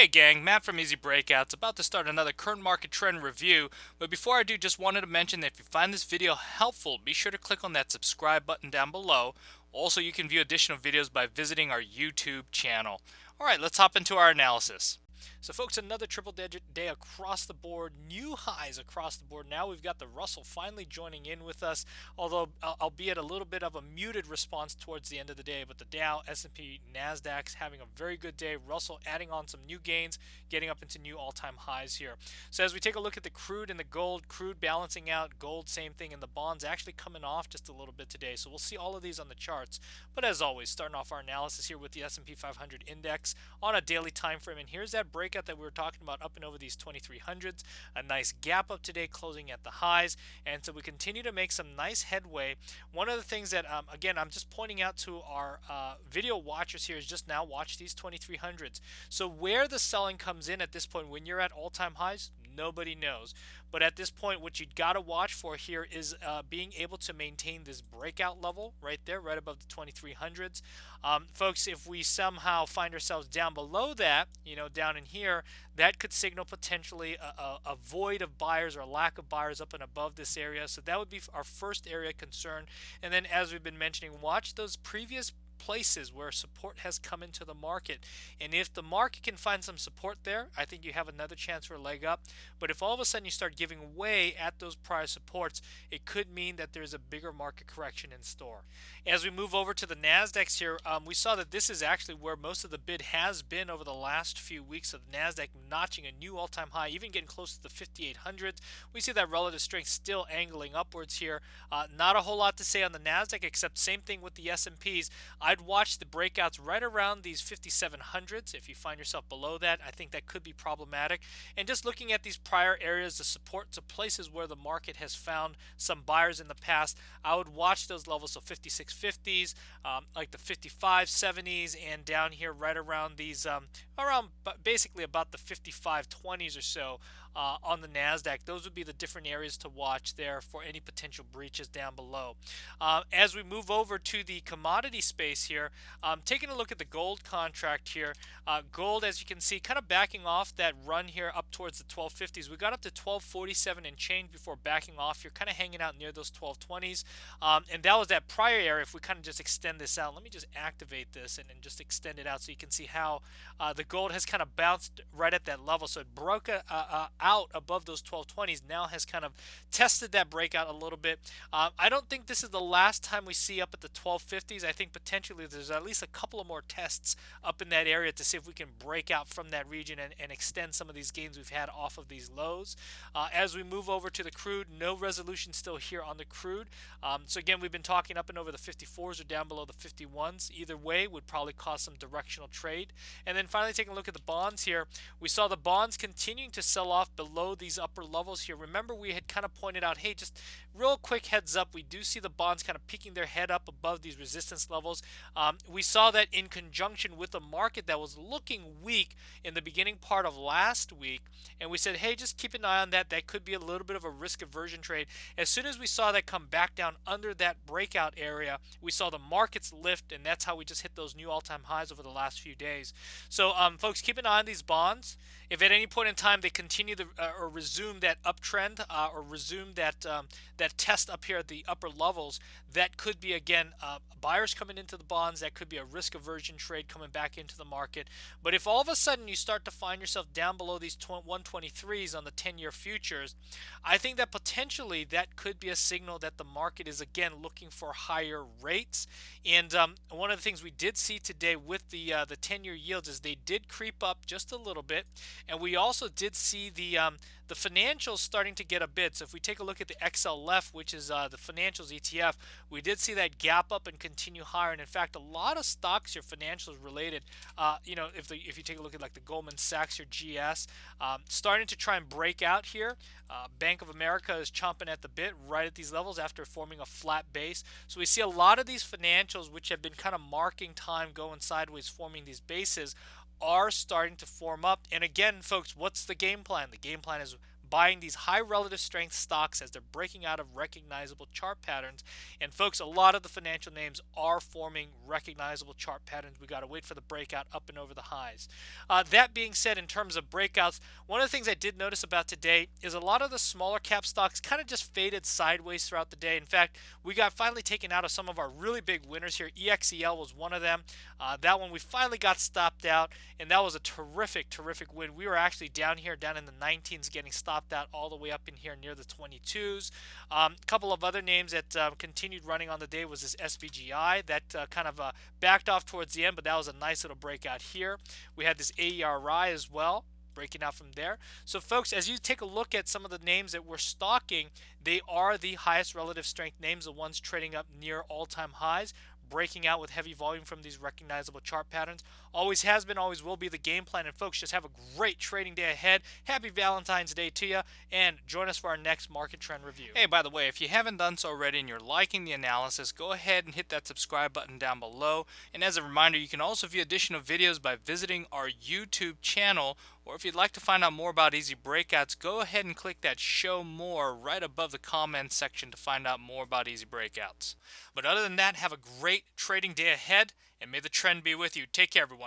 Hey gang, Matt from Easy Breakouts, about to start another current market trend review, but before I do, just wanted to mention that if you find this video helpful, be sure to click on that subscribe button down below. Also, you can view additional videos by visiting our YouTube channel. Alright, let's hop into our analysis. So folks, another triple digit day across the board, new highs across the board. Now we've got the Russell finally joining in with us, although albeit a little bit of a muted response towards the end of the day. But the Dow, S&P, Nasdaq's having a very good day. Russell adding on some new gains, getting up into new all-time highs here. So as we take a look at the crude and the gold, crude balancing out, gold same thing, and the bonds actually coming off just a little bit today. So we'll see all of these on the charts. But as always, starting off our analysis here with the S&P 500 index on a daily time frame, and here's that breakout that we were talking about up and over these 2300s. A nice gap up today, closing at the highs, and so we continue to make some nice headway. One of the things that again, I'm just pointing out to our video watchers here is just now watch these 2300s. So where the selling comes in at this point when you're at all-time highs, nobody knows. But at this point, what you got to watch for here is being able to maintain this breakout level right there, right above the 2300s. Folks, if we somehow find ourselves down below that, down in here, that could signal potentially a void of buyers or a lack of buyers up and above this area. So that would be our first area of concern. And then, as we've been mentioning, watch those previous places where support has come into the market, and if the market can find some support there, I think you have another chance for a leg up. But if all of a sudden you start giving way at those prior supports, it could mean that there's a bigger market correction in store. As we move over to the Nasdaq here, we saw that this is actually where most of the bid has been over the last few weeks, of Nasdaq notching a new all-time high, even getting close to the 5800s. We see that relative strength still angling upwards here. Not a whole lot to say on the Nasdaq, except same thing with the S&Ps. I'd watch the breakouts right around these 5700s. If you find yourself below that, I think that could be problematic. And just looking at these prior areas, the support to places where the market has found some buyers in the past, I would watch those levels. So 5650s, like the 5570s, and down here right around these, around basically about the 5520s or so. On the Nasdaq, those would be the different areas to watch there for any potential breaches down below. As we move over to the commodity space here, taking a look at the gold contract here, gold, as you can see, kind of backing off that run here up towards the 1250s. We got up to 1247 and change before backing off here, kind of hanging out near those 1220s, and that was that prior area. If we kind of just extend this out, let me just activate this and just extend it out so you can see how the gold has kind of bounced right at that level. So it broke out above those 1220s, now has kind of tested that breakout a little bit. I don't think this is the last time we see up at the 1250s. I think potentially there's at least a couple of more tests up in that area to see if we can break out from that region and extend some of these gains we've had off of these lows. As we move over to the crude, no resolution still here on the crude. So again, we've been talking up and over the 54s or down below the 51s. Either way would probably cause some directional trade. And then finally, taking a look at the bonds here, we saw the bonds continuing to sell off below these upper levels here. Remember, we had kind of pointed out, hey, just real quick heads up, we do see the bonds kind of peeking their head up above these resistance levels. We saw that in conjunction with a market that was looking weak in the beginning part of last week, and we said, hey, just keep an eye on that. That could be a little bit of a risk aversion trade. As soon as we saw that come back down under that breakout area, we saw the markets lift, and that's how we just hit those new all-time highs over the last few days. So folks, keep an eye on these bonds. If at any point in time they continue to or resume that uptrend or resume that that test up here at the upper levels, that could be, again, buyers coming into the bonds. That could be a risk aversion trade coming back into the market. But if all of a sudden you start to find yourself down below these 123s on the 10-year futures, I think that potentially that could be a signal that the market is again looking for higher rates. And one of the things we did see today with the 10-year yields is they did creep up just a little bit, and we also did see the financials starting to get a bid. So if we take a look at the XLF, which is the financials ETF, we did see that gap up and continue higher. And in fact, a lot of stocks here, financials related, if you take a look at like the Goldman Sachs or GS, starting to try and break out here. Bank of America is chomping at the bit right at these levels after forming a flat base. So we see a lot of these financials, which have been kind of marking time going sideways, forming these bases, are starting to form up. And again, folks, what's the game plan? The game plan is buying these high relative strength stocks as they're breaking out of recognizable chart patterns. And folks, a lot of the financial names are forming recognizable chart patterns. We got to wait for the breakout up and over the highs. That being said, in terms of breakouts, one of the things I did notice about today is a lot of the smaller cap stocks kind of just faded sideways throughout the day. In fact, we got finally taken out of some of our really big winners here. EXEL was one of them. That one we finally got stopped out, and that was a terrific win. We were actually down here, down in the 19s, getting stopped out all the way up in here near the 22s. A couple of other names that continued running on the day was this SVGI that kind of backed off towards the end, but that was a nice little breakout here. We had this AERI as well, breaking out from there. So folks, as you take a look at some of the names that we're stalking, they are the highest relative strength names, the ones trading up near all-time highs, breaking out with heavy volume from these recognizable chart patterns. Always has been, always will be the game plan. And folks, just have a great trading day ahead. Happy Valentine's Day to you, and join us for our next market trend review. Hey, by the way, if you haven't done so already and you're liking the analysis, go ahead and hit that subscribe button down below. And as a reminder, you can also view additional videos by visiting our YouTube channel. Or if you'd like to find out more about easy breakouts, go ahead and click that show more right above the comments section to find out more about easy breakouts. But other than that, have a great trading day ahead, and may the trend be with you. Take care, everyone.